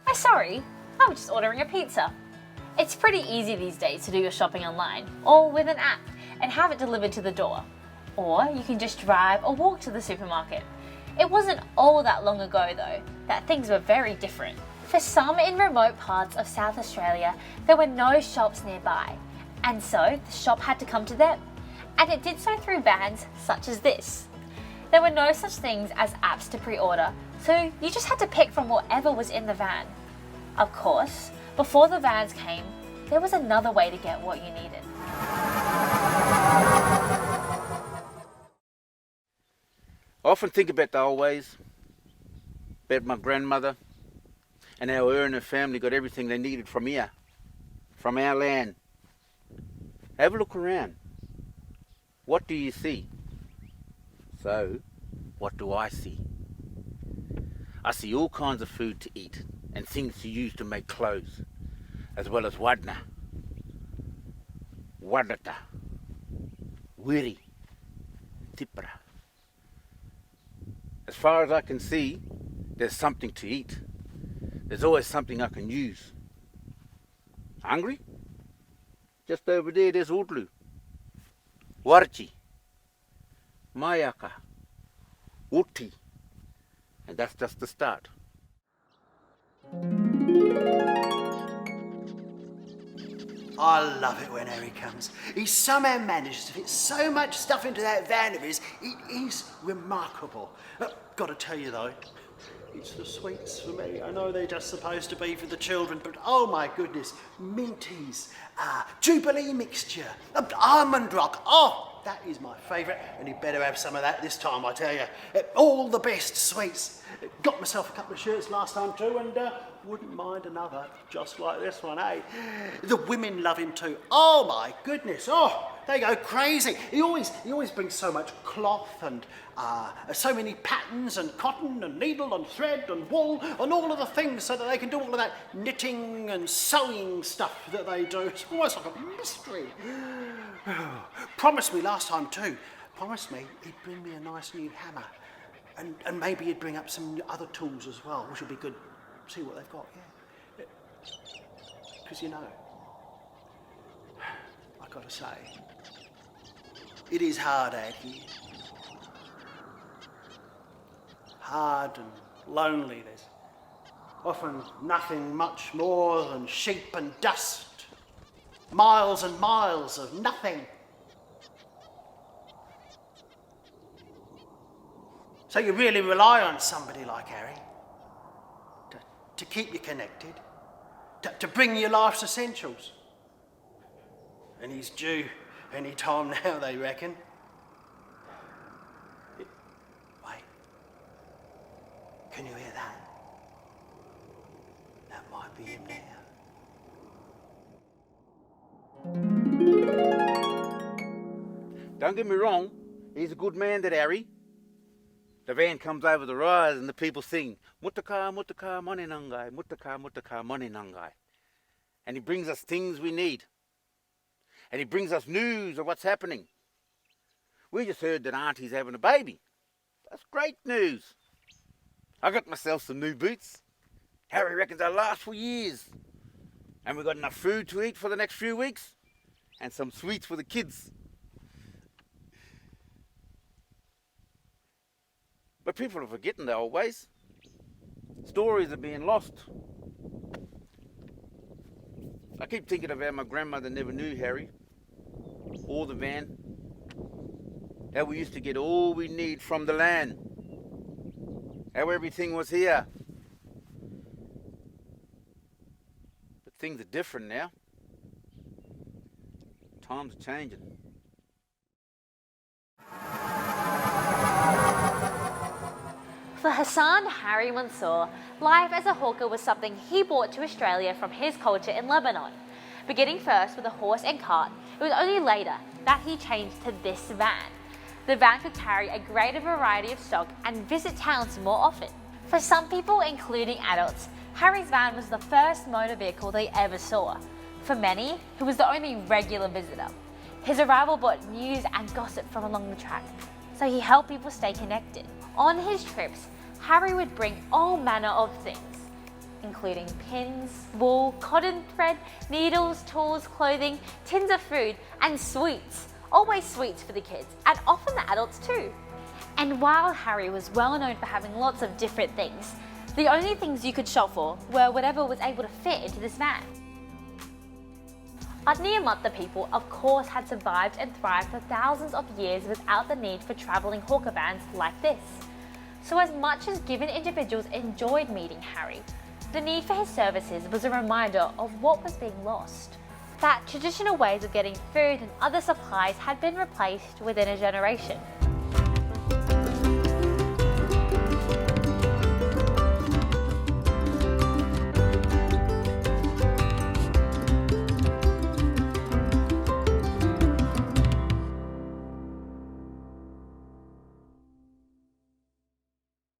"Oh, sorry, I was just ordering a pizza." It's pretty easy these days to do your shopping online or with an app and have it delivered to the door. Or you can just drive or walk to the supermarket. It wasn't all that long ago though that things were very different. For some in remote parts of South Australia, there were no shops nearby, and so the shop had to come to them. And it did so through vans such as this. There were no such things as apps to pre-order, so you just had to pick from whatever was in the van. Of course, before the vans came, there was another way to get what you needed. I often think about the old ways, about my grandmother, and how her and her family got everything they needed from here, from our land. Have a look around. What do you see? So, what do I see? I see all kinds of food to eat and things to use to make clothes, as well as wadna, wadata, wiri, tipra. As far as I can see, there's something to eat. There's always something I can use. Hungry? Just over there's udlu, warchi, mayaka, uti, and that's just the start. I love it when Harry comes. He somehow manages to fit so much stuff into that van of his. It is remarkable. Got to tell you though, it's the sweets for me. I know they're just supposed to be for the children, but oh my goodness, Minties, Jubilee mixture, almond rock. Oh, that is my favourite, and you better have some of that this time, I tell you. All the best sweets. Got myself a couple of shirts last time too, and wouldn't mind another, just like this one, eh? The women love him too. Oh my goodness, oh, they go crazy. He always brings so much cloth and so many patterns and cotton and needle and thread and wool and all of the things so that they can do all of that knitting and sewing stuff that they do. It's almost like a mystery. Promised me last time too. Promised me he'd bring me a nice new hammer. And maybe he'd bring up some other tools as well, which would be good. See what they've got, yeah. Because you know, I've got to say, it is hard out here. Hard and lonely. There's often nothing much more than sheep and dust. Miles and miles of nothing. So you really rely on somebody like Harry to keep you connected, to bring you life's essentials. And he's due any time now, they reckon. Wait, can you hear that? That might be him now. Don't get me wrong, he's a good man, that Harry. The van comes over the rise and the people sing, Mutaka, Mutaka, Mani Nangai, Mutaka, Mutaka, Mani Nangai. And he brings us things we need. And he brings us news of what's happening. We just heard that Auntie's having a baby. That's great news. I got myself some new boots. Harry reckons they'll last for years. And we've got enough food to eat for the next few weeks. And some sweets for the kids. But people are forgetting the old ways. Stories are being lost. I keep thinking of how my grandmother never knew Harry or the van. How we used to get all we need from the land. How everything was here. But things are different now. Times are changing. For Hassan Harry Monsoor, life as a hawker was something he brought to Australia from his culture in Lebanon. Beginning first with a horse and cart, it was only later that he changed to this van. The van could carry a greater variety of stock and visit towns more often. For some people, including adults, Harry's van was the first motor vehicle they ever saw. For many, he was the only regular visitor. His arrival brought news and gossip from along the track, so he helped people stay connected. On his trips, Harry would bring all manner of things. including pins, wool, cotton thread, needles, tools, clothing, tins of food, and sweets. Always sweets for the kids, and often the adults too. And while Harry was well known for having lots of different things, the only things you could shop for were whatever was able to fit into this van. Udnea people of course had survived and thrived for thousands of years without the need for travelling hawker vans like this. So as much as given individuals enjoyed meeting Harry, the need for his services was a reminder of what was being lost. That traditional ways of getting food and other supplies had been replaced within a generation.